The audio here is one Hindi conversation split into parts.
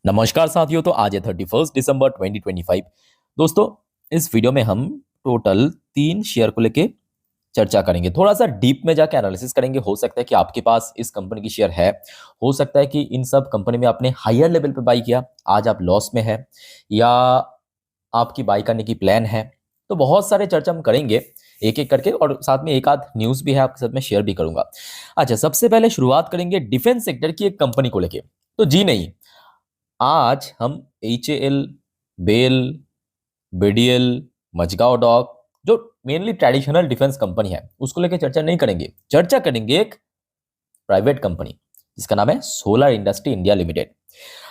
नमस्कार साथियों। तो आज है 31 दिसंबर 2025। दोस्तों, इस वीडियो में हम टोटल 3 शेयर को लेके चर्चा करेंगे। थोड़ा सा डीप में जाके एनालिसिस करेंगे। हो सकता है कि आपके पास इस कंपनी की शेयर है, हो सकता है कि इन सब कंपनी में आपने हायर लेवल पे बाई किया, आज आप लॉस में है, या आपकी बाई करने की प्लान है। तो बहुत सारे चर्चा हम करेंगे एक एक करके, और साथ में एक आध न्यूज़ भी है आपके साथ में शेयर भी करूंगा। अच्छा, सबसे पहले शुरुआत करेंगे डिफेंस सेक्टर की एक कंपनी को लेके। तो जी नहीं, आज हम H BEL, BDL, Mazagon dock, जो मेनली ट्रेडिशनल डिफेंस कंपनी है, उसको लेकर चर्चा नहीं करेंगे। चर्चा करेंगे एक प्राइवेट कंपनी जिसका नाम है सोलर इंडस्ट्री इंडिया लिमिटेड।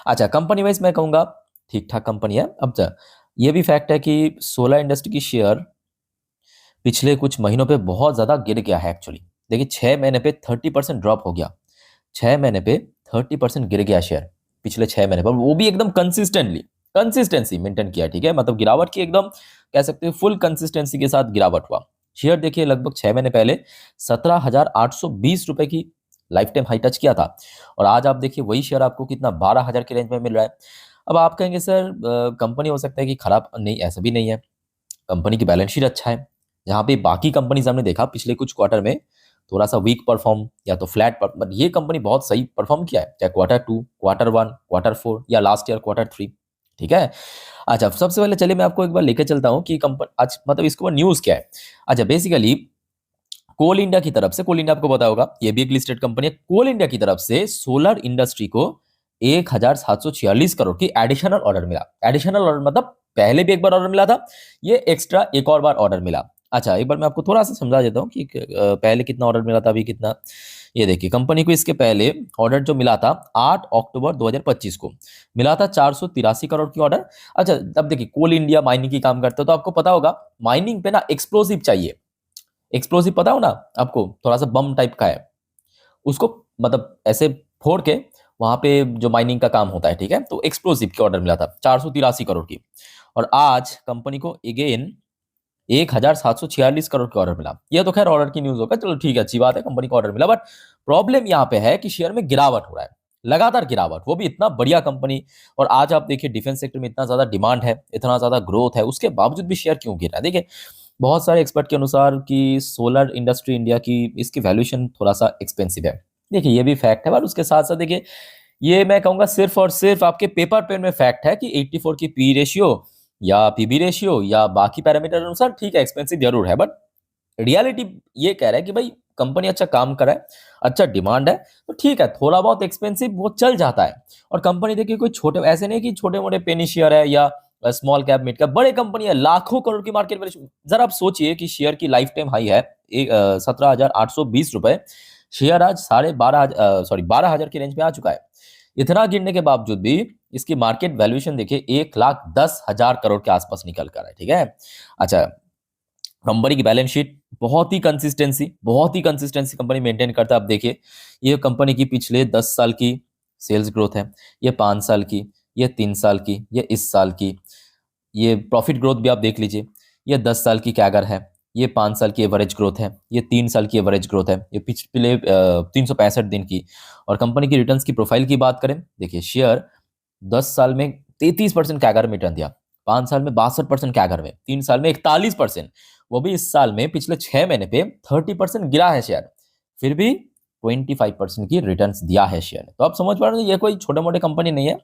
अच्छा, कंपनी वाइज मैं कहूंगा ठीक ठाक कंपनी है। अब ये भी फैक्ट है कि सोलर इंडस्ट्री की शेयर पिछले कुछ महीनों पे बहुत ज्यादा गिर गया है। एक्चुअली देखिए, 6 महीने पे 30% ड्रॉप हो गया। 6 महीने पे 30% गिर गया शेयर पिछले 6 महीने पर, वो भी एकदम कंसिस्टेंसी मेंटेन किया। ठीक है, मतलब गिरावट की एकदम कह सकते हैं फुल कंसिस्टेंसी के साथ गिरावट हुआ। शेयर देखिए, लगभग 6 महीने पहले 17,820 रुपए की लाइफ टाइम हाई टच किया था, और आज आप देखिए वही शेयर आपको कितना 12,000 के रेंज में मिल रहा है। अब आप कहेंगे सर, कंपनी हो सकता है कि खराब नहीं, ऐसा भी नहीं है। कंपनी की बैलेंस शीट अच्छा है। जहाँ पे बाकी कंपनीज हमने देखा पिछले कुछ क्वार्टर में थोड़ा सा वीक परफॉर्म या तो फ्लैट पर, बट ये कंपनी बहुत सही परफॉर्म किया है, चाहे Q2, Q1, Q4 या लास्ट ईयर Q3। ठीक है। अच्छा, सबसे पहले चलिए मैं आपको एक बार लेकर चलता हूँ कि कंपनी आज मतलब इसके ऊपर न्यूज क्या है। अच्छा, बेसिकली कोल इंडिया की तरफ से, कोल इंडिया आपको पता होगा ये भी एक लिस्टेड कंपनी है। कोल इंडिया की तरफ से सोलर इंडस्ट्री को 1,746 करोड़ की एडिशनल ऑर्डर मिला। एडिशनल ऑर्डर मतलब पहले भी एक बार ऑर्डर मिला था, ये एक्स्ट्रा एक और बार ऑर्डर मिला। अच्छा, एक बार मैं आपको थोड़ा सा समझा देता हूँ कि पहले कितना ऑर्डर मिला था, अभी कितना। ये देखिए, कंपनी को इसके पहले ऑर्डर जो मिला था 8 अक्टूबर 2025 को मिला था 483 करोड़ की ऑर्डर। अच्छा, अब देखिए कोल इंडिया माइनिंग की काम करता है, तो आपको पता होगा माइनिंग पे ना एक्सप्लोसिव चाहिए। एक्सप्लोसिव पता हो ना आपको, थोड़ा सा बम टाइप का है, उसको मतलब ऐसे फोड़ के वहां पे जो माइनिंग का काम होता है। ठीक है, तो एक्सप्लोसिव की ऑर्डर मिला था 483 करोड़ की, और आज कंपनी को अगेन 1,746 करोड़ का ऑर्डर मिला। यह तो खैर ऑर्डर की न्यूज होगा, चलो ठीक है, अच्छी बात है, कंपनी को ऑर्डर मिला। बट प्रॉब्लम यहाँ पे है कि शेयर में गिरावट हो रहा है, लगातार गिरावट, वो भी इतना बढ़िया कंपनी। और आज आप देखिए डिफेंस सेक्टर में इतना ज्यादा डिमांड है, इतना ज्यादा ग्रोथ है, उसके बावजूद भी शेयर क्यों गिर रहा है। देखिए, बहुत सारे एक्सपर्ट के अनुसार कि सोलर इंडस्ट्री इंडिया की इसकी वैल्यूएशन थोड़ा सा एक्सपेंसिव है। देखिए, ये भी फैक्ट है, पर उसके साथ साथ देखिए, ये मैं कहूंगा सिर्फ और सिर्फ आपके पेपर पेन में फैक्ट है कि 84 की पी रेशियो या पीबी रेशियो या बाकी पैरामीटर अनुसार ठीक है, एक्सपेंसिव जरूर है, बट रियलिटी ये कह रहा है कि भाई कंपनी अच्छा काम कर रहा है, अच्छा डिमांड है, तो ठीक है, थोड़ा बहुत एक्सपेंसिव वो चल जाता है। और कंपनी देखिए कोई छोटे ऐसे नहीं कि छोटे मोटे पेनी शेयर है या स्मॉल कैप मिड कैप, बड़े कंपनी है, लाखों करोड़ की मार्केट वैल्यू। जरा आप सोचिए कि शेयर की लाइफ टाइम हाई है 17,820 रुपए, शेयर आज 12,000 की रेंज में आ चुका है। इतना गिरने के बावजूद भी इसकी मार्केट वैल्यूएशन देखिए 1,10,000 करोड़ के आसपास निकल कर है। ठीक है। अच्छा, कंपनी की बैलेंस शीट बहुत ही कंसिस्टेंसी कंपनी मेंटेन करता है। आप देखिए, ये कंपनी की पिछले 10 साल की सेल्स ग्रोथ है, ये 5 साल की, ये 3 साल की, ये इस साल की। ये प्रॉफिट ग्रोथ भी आप देख लीजिए, ये 10 साल की कैगर है, ये 5 साल की एवरेज ग्रोथ है, ये 3 साल की एवरेज ग्रोथ है, ये पिछले 365 दिन की। और कंपनी की रिटर्न्स की प्रोफाइल की बात करें, देखिए शेयर 10 साल में 33% कैगर में रिटर्न दिया, 5 साल में 62% कैगर में, 3 साल में 41%, वो भी इस साल में पिछले 6 महीने पे 30% गिरा है शेयर, फिर भी 25% की रिटर्न दिया है शेयर ने। तो आप समझ पा रहे हो, ये कोई छोटे मोटे कंपनी नहीं है,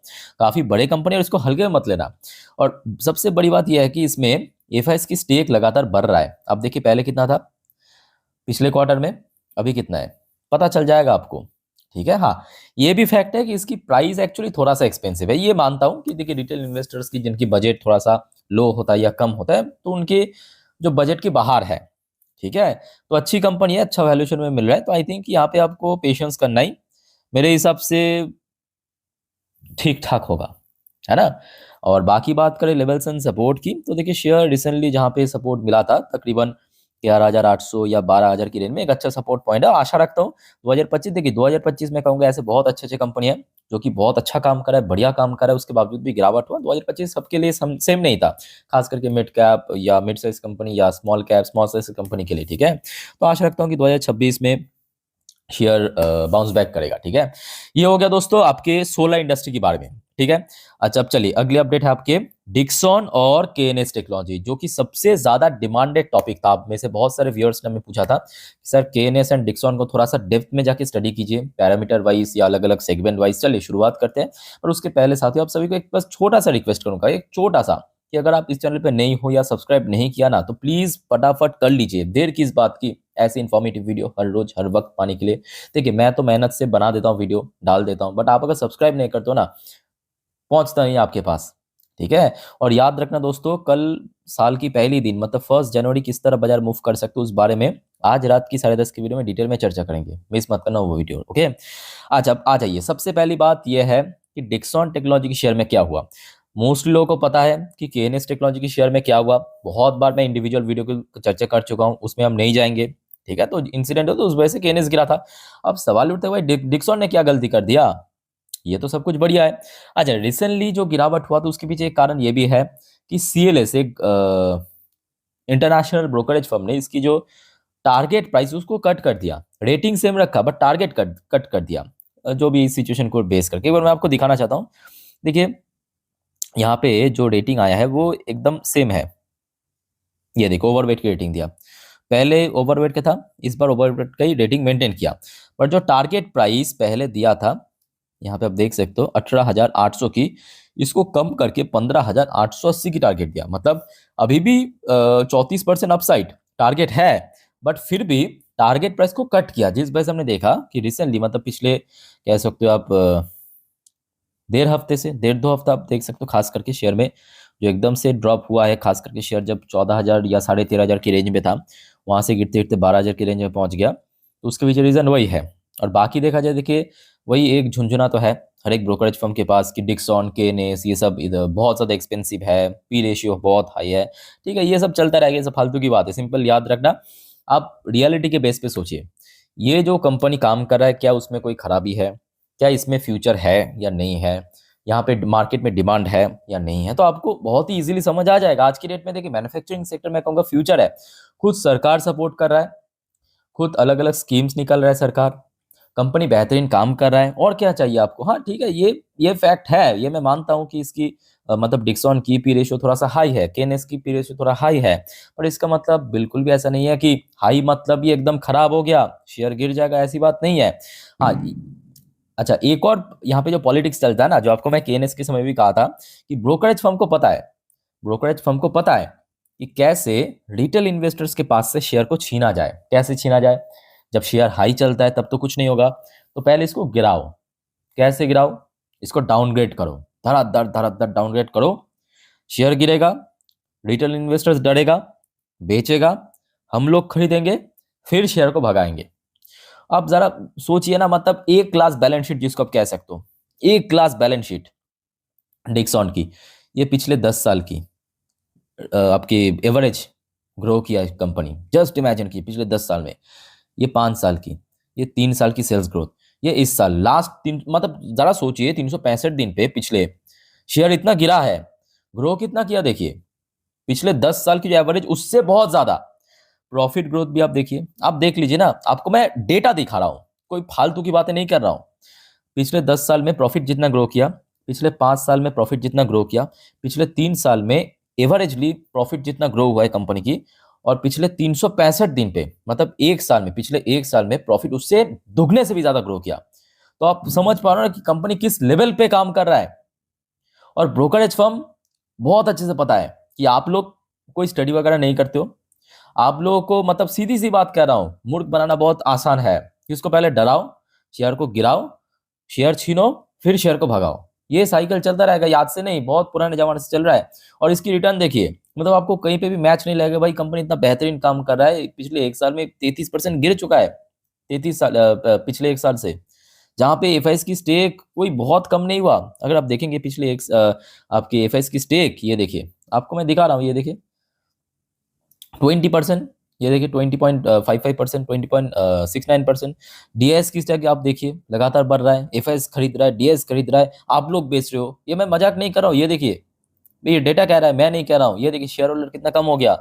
काफी बड़े कंपनी है, और इसको हल्के में मत लेना। और सबसे बड़ी बात यह है कि इसमें एफआईएस की स्टेक लगातार बढ़ रहा है। अब देखिए, पहले कितना था पिछले क्वार्टर में, अभी कितना है पता चल जाएगा आपको। ठीक है। हाँ, ये भी फैक्ट है कि इसकी प्राइस एक्चुअली थोड़ा सा एक्सपेंसिव है। ये मानता हूं कि देखिए, रिटेल इन्वेस्टर्स की जिनकी बजट थोड़ा सा लो होता है या कम होता है, तो उनके जो बजट के बाहर है। ठीक है, तो अच्छी कंपनी है, अच्छा वैल्यूएशन में मिल रहा है, तो आई थिंक यहाँ पे आपको पेशेंस करना ही मेरे हिसाब से ठीक ठाक होगा, है ना। और बाकी बात करें लेवल्स एंड सपोर्ट की, तो देखिए शेयर रिसेंटली जहाँ पे सपोर्ट मिला था तकरीबन 11,800 या 12,000 की रेंज में, एक अच्छा सपोर्ट पॉइंट है। आशा रखता हूँ 2025, देखिए 2025 में कहूँगा ऐसे बहुत अच्छे अच्छे कंपनी है जो कि बहुत अच्छा काम कर रहा है, बढ़िया काम कर रहा है, उसके बावजूद भी गिरावट हुआ। 2025 सबके लिए सेम नहीं था, खास करके मिड कैप या मिड साइज कंपनी या small cap small size company के लिए। ठीक है, तो आशा रखता हूँ कि 2026 में शेयर बाउंस बैक करेगा। ठीक है, ये हो गया दोस्तों आपके सोलर इंडस्ट्री के बारे में। ठीक है, अच्छा अब चलिए अगले अपडेट है आपके डिक्सन और केएनएस टेक्नोलॉजी, जो कि सबसे ज्यादा डिमांडेड टॉपिक था। आप में से बहुत सारे व्यूअर्स ने हमें पूछा था कि सर केएनएस एंड डिक्सन को थोड़ा सा डेप्थ में जाके स्टडी कीजिए, पैरामीटर वाइज या अलग अलग सेगमेंट वाइज। चलिए शुरुआत करते हैं, पर उसके पहले साथियों आप सभी को एक बस छोटा सा रिक्वेस्ट करूंगा, एक छोटा सा, कि अगर आप इस चैनल पे नहीं हो या सब्सक्राइब नहीं किया ना, तो प्लीज फटाफट कर लीजिए। देर किस बात की, ऐसी इन्फॉर्मेटिव वीडियो हर रोज हर वक्त पाने के लिए। देखिए मैं तो मेहनत से बना देता हूँ, वीडियो डाल देता हूँ, बट आप अगर सब्सक्राइब नहीं करते हो ना, पहुंचता नहीं आपके पास। ठीक है, और याद रखना दोस्तों, कल साल की पहली दिन मतलब 1 जनवरी किस तरह बाजार मूव कर सकते हो, उस बारे में आज रात की 10:30 की वीडियो में डिटेल में चर्चा करेंगे, मिस मत करना वो वीडियो। ओके, अच्छा अब आ जाइए, सबसे पहली बात यह है कि डिक्सन टेक्नोलॉजी की शेयर में क्या हुआ। मोस्टली लोगों को पता है कि केएनएस टेक्नोलॉजी की शेयर में क्या हुआ, बहुत बार मैं इंडिविजुअल वीडियो की चर्चा कर चुका हूं, उसमें हम नहीं जाएंगे। ठीक है, तो इंसिडेंट हो तो उस वजह से केएनएस गिरा था। अब सवाल उठते हुए डिक्सन ने क्या गलती कर दिया, ये तो सब कुछ बढ़िया है। अच्छा रिसेंटली जो गिरावट हुआ तो उसके पीछे एक कारण ये भी है कि सीएलएस एक इंटरनेशनल ब्रोकरेज फर्म ने इसकी जो टारगेट प्राइस उसको कट कर दिया। रेटिंग सेम रखा बट टारगेट कट कर दिया। जो भी इस सिचुएशन को बेस करके एक बार मैं आपको दिखाना चाहता हूँ। देखिए यहाँ पे जो रेटिंग आया है वो एकदम सेम है। ये देखो ओवरवेट की रेटिंग दिया, पहले ओवरवेट का था, इस बार ओवरवेट का ही रेटिंग मेंटेन किया। पर जो टारगेट प्राइस पहले दिया था, यहाँ पे आप देख सकते हो 18,800 की, इसको कम करके 15,880 की टारगेट दिया। मतलब अभी भी 34% अपसाइड टारगेट है, बट फिर भी टारगेट प्राइस को कट किया, जिस वजह से हमने देखा कि रिसेंटली मतलब पिछले कह सकते हो आप 1.5 हफ्ते से 1.5 2 हफ्ता आप देख सकते हो, खास करके शेयर में जो एकदम से ड्रॉप हुआ है, खास करके शेयर जब 14,000 या 13,500 की रेंज में था, वहां से गिरते गिरते 12,000 की रेंज में पहुंच गया। तो उसके पीछे रीजन वही है। और बाकी देखा जाए, देखिए वही एक झुंझुना तो है हर एक ब्रोकरेज फर्म के पास कि डिक्सन केनेस ये सब इधर बहुत ज़्यादा एक्सपेंसिव है, पी रेशियो बहुत हाई है। ठीक है, ये सब चलता रहेगा, ये सब फालतू की बात है। सिंपल याद रखना, आप रियलिटी के बेस पे सोचिए, ये जो कंपनी काम कर रहा है क्या उसमें कोई खराबी है, क्या इसमें फ्यूचर है या नहीं है, यहाँ पे मार्केट में डिमांड है या नहीं है, तो आपको बहुत ही इजीली समझ आ जाएगा। आज की डेट में देखिए मैन्युफैक्चरिंग सेक्टर में कहूँगा फ्यूचर है। खुद सरकार सपोर्ट कर रहा है, खुद अलग अलग स्कीम्स निकल रहा है सरकार, कंपनी बेहतरीन काम कर रहा है, और क्या चाहिए आपको। हाँ ठीक है, ये फैक्ट है, ये मैं मानता हूँ कि इसकी मतलब डिक्सन की पी रेशियो थोड़ा सा हाई है, केनेस की पी रेशियो थोड़ा हाई है, पर इसका मतलब बिल्कुल भी ऐसा नहीं है कि हाई मतलब ये एकदम खराब हो गया, शेयर गिर जाएगा, ऐसी बात नहीं है। हाँ अच्छा, एक और यहाँ पे जो पॉलिटिक्स चलता है ना, जो आपको मैं केएनएस के समय भी कहा था कि ब्रोकरेज फर्म को पता है, ब्रोकरेज फर्म को पता है कि कैसे रिटेल इन्वेस्टर्स के पास से शेयर को छीना जाए। कैसे छीना जाए, जब शेयर हाई चलता है तब तो कुछ नहीं होगा, तो पहले इसको गिराओ। कैसे गिराओ, इसको डाउनग्रेड करो, धड़ाधड़ डाउनग्रेड करो, शेयर गिरेगा, रिटेल इन्वेस्टर्स डरेगा, बेचेगा, हम लोग खरीदेंगे, फिर शेयर को भगाएंगे। आप जरा सोचिए ना, मतलब एक क्लास बैलेंस शीट जिसको आप कह सकते हो, एक क्लास बैलेंस शीट डिक्सन की, ये पिछले 10 साल की आपकी एवरेज ग्रो किया कंपनी, जस्ट इमेजिन की पिछले 10 साल में, ये 5 साल की, ये 3 साल की सेल्स ग्रोथ, ये इस साल लास्ट तीन, मतलब जरा सोचिए 365 दिन पे पिछले शेयर इतना गिरा है, ग्रो कितना किया देखिए, पिछले 10 साल की जो एवरेज उससे बहुत ज्यादा। प्रॉफिट ग्रोथ भी आप देखिए, आप देख लीजिए ना, आपको मैं डेटा दिखा रहा हूं, कोई फालतू की बातें नहीं कर रहा हूं। पिछले 10 साल में प्रॉफिट जितना ग्रो किया, पिछले 5 साल में प्रॉफिट जितना ग्रो किया, पिछले 3 साल में एवरेजली प्रॉफिट जितना ग्रो हुआ है कंपनी की, और पिछले 365 दिन पे मतलब एक साल में, पिछले एक साल में प्रॉफिट उससे दुगने से भी ज्यादा ग्रो किया। तो आप समझ पा रहे हो ना कि कंपनी किस लेवल पे काम कर रहा है। और ब्रोकरेज फर्म बहुत अच्छे से पता है कि आप लोग कोई स्टडी वगैरह नहीं करते हो, आप लोगों को मतलब सीधी सी बात कह रहा हूं, मूर्ख बनाना बहुत आसान है कि उसको पहले डराओ, शेयर को गिराओ, शेयर छीनो, फिर शेयर को भगाओ। ये साइकिल चलता रहेगा, याद से नहीं, बहुत पुराने जमाने से चल रहा है। और इसकी रिटर्न देखिए, मतलब आपको कहीं पे भी मैच नहीं लगेगा, भाई कंपनी इतना बेहतरीन काम कर रहा है, पिछले एक साल में 33% गिर चुका है, 33 साल पिछले एक साल से, जहां पे एफआईएस की स्टेक कोई बहुत कम नहीं हुआ। अगर आप देखेंगे पिछले आपके एफआईएस की स्टेक, ये देखिए आपको मैं दिखा रहा हूँ, ये देखिए 20%, ये देखिए 20.55%, 20.69%। डीएस की स्टैक आप देखिए लगातार बढ़ रहा है, एफएस खरीद रहा है, डीएस खरीद रहा है, आप लोग बेच रहे हो, ये मैं मजाक नहीं कर रहा हूँ। ये देखिए, ये डेटा कह रहा है, मैं नहीं कह रहा हूँ। ये देखिए शेयर होल्डर कितना कम हो गया,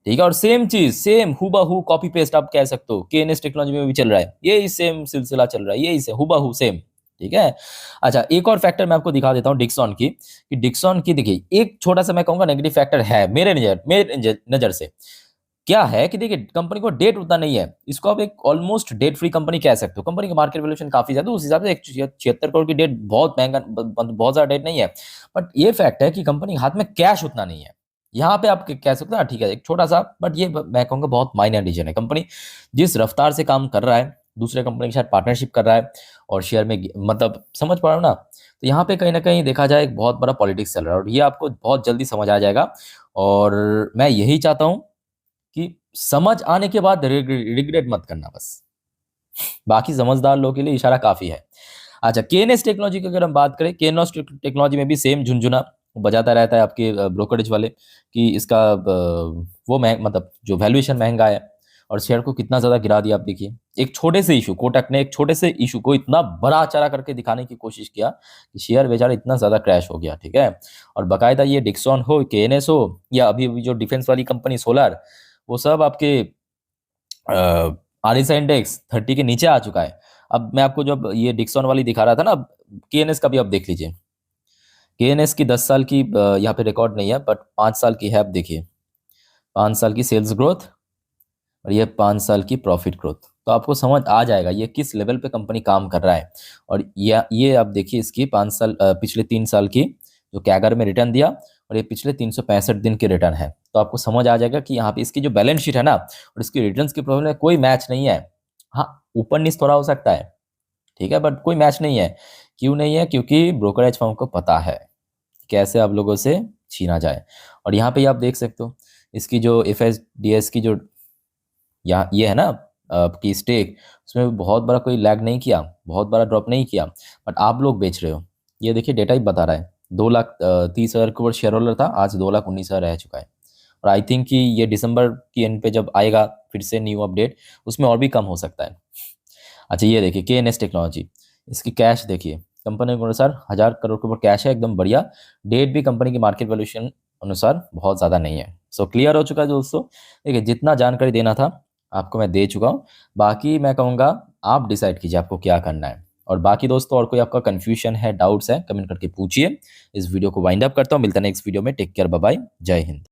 ठीक है। और सेम चीज, सेम हूबहू कॉपी पेस्ट आप कह सकते हो, केएनएस टेक्नोलॉजी में भी चल रहा है, यही सेम सिलसिला चल रहा है, यही से हूबहू सेम। ठीक है। अच्छा, एक और फैक्टर मैं आपको दिखा देता हूँ डिक्सॉन की, कि डिक्सॉन की देखिए एक छोटा सा मैं कहूंगा नेगेटिव फैक्टर है मेरे नजर से। क्या है कि देखिए कंपनी को डेट उतना नहीं है, इसको आप एक ऑलमोस्ट डेट फ्री कंपनी कह सकते हो। कंपनी का मार्केट वैल्यूएशन काफी ज्यादा, उस हिसाब से 76 करोड़ की डेट बहुत महंगा, बहुत ज्यादा डेट नहीं है। बट ये फैक्ट है कि कंपनी के हाथ में कैश उतना नहीं है। यहाँ पे आप कह सकते हो ना, ठीक है एक छोटा सा, बट ये मैं कहूँगा बहुत माइनर रीजन है। कंपनी जिस रफ्तार से काम कर रहा है, दूसरे कंपनी के साथ पार्टनरशिप कर रहा है, और शेयर में मतलब समझ पा रहे हो ना, तो यहाँ पे कहीं ना कहीं देखा जाए एक बहुत बड़ा पॉलिटिक्स चल रहा है, और ये आपको बहुत जल्दी समझ आ जाएगा। और मैं यही चाहता हूँ कि समझ आने के बाद रिग्रेट मत करना बस। बाकी समझदार लोगों के लिए इशारा काफी है। अच्छा, केएनएस टेक्नोलॉजी की अगर हम बात करें, केएनएस टेक्नोलॉजी में भी सेम झुंझुना बजाता रहता है आपके ब्रोकरेज वाले, कि इसका वो मतलब जो वैल्यूएशन महंगा है, और शेयर को कितना ज्यादा गिरा दिया आप देखिए। एक छोटे से इशू, कोटक ने एक छोटे से इशू को इतना बड़ा चढ़ा करके दिखाने की कोशिश किया कि शेयर बेचारा इतना ज्यादा क्रैश हो गया। ठीक है। और बाकायदा ये डिक्सॉन हो, केएनएस हो, या अभी अभी जो डिफेंस वाली कंपनी सोलर, वो सब आपके आरएसआई इंडेक्स 30 के नीचे आ चुका है। अब मैं आपको जब ये डिक्सॉन वाली दिखा रहा था ना, केएनएस का भी आप देख लीजिए। केएनएस की 10 साल की यहाँ पे रिकॉर्ड नहीं है, बट 5 साल की है। आप देखिए 5 साल की सेल्स ग्रोथ, और ये 5 साल की प्रॉफिट ग्रोथ, तो आपको समझ आ जाएगा ये किस लेवल पे कंपनी काम कर रहा है। और ये आप देखिए इसकी 5 साल पिछले 3 साल की जो कैगर में रिटर्न दिया, और ये पिछले 365 दिन के रिटर्न है। तो आपको समझ आ जाएगा कि यहाँ पे इसकी जो बैलेंस शीट है ना, और इसकी रिटर्न्स की प्रॉब्लम में कोई मैच नहीं है। हाँ, ऊपर नीचे थोड़ा हो सकता है, ठीक है, बट कोई मैच नहीं है। क्यों नहीं है? क्योंकि ब्रोकरेज फर्म को पता है कैसे आप लोगों से छीना जाए। और यहाँ पे आप देख सकते हो इसकी जो एफएसडीएस की जो यहाँ ये है ना आपकी स्टेक, उसमें भी बहुत बड़ा कोई लैग नहीं किया, बहुत बड़ा ड्रॉप नहीं किया, बट आप लोग बेच रहे हो। ये देखिए डेटा ही बता रहा है, 2,30,000 करोड़ शेयर होल्डर था, आज 2,19,000 रह चुका है। और आई थिंक कि ये दिसंबर की एंड पे जब आएगा फिर से न्यू अपडेट, उसमें और भी कम हो सकता है। अच्छा, ये देखिए केएनएस टेक्नोलॉजी, इसकी कैश देखिए, कंपनी के अनुसार 1,000 करोड़ के ऊपर कैश है, एकदम बढ़िया। डेट भी कंपनी की मार्केट वैल्यूएशन अनुसार बहुत ज़्यादा नहीं है। सो क्लियर हो चुका है दोस्तों। देखिए जितना जानकारी देना था आपको मैं दे चुका हूँ। बाकी मैं कहूँगा आप डिसाइड कीजिए आपको क्या करना है। और बाकी दोस्तों और कोई आपका कन्फ्यूजन है, डाउट्स है, कमेंट करके पूछिए। इस वीडियो को वाइंड अप करता हूँ, मिलता है नेक्स्ट वीडियो में। टेक केयर, बाय बाय, जय हिंद।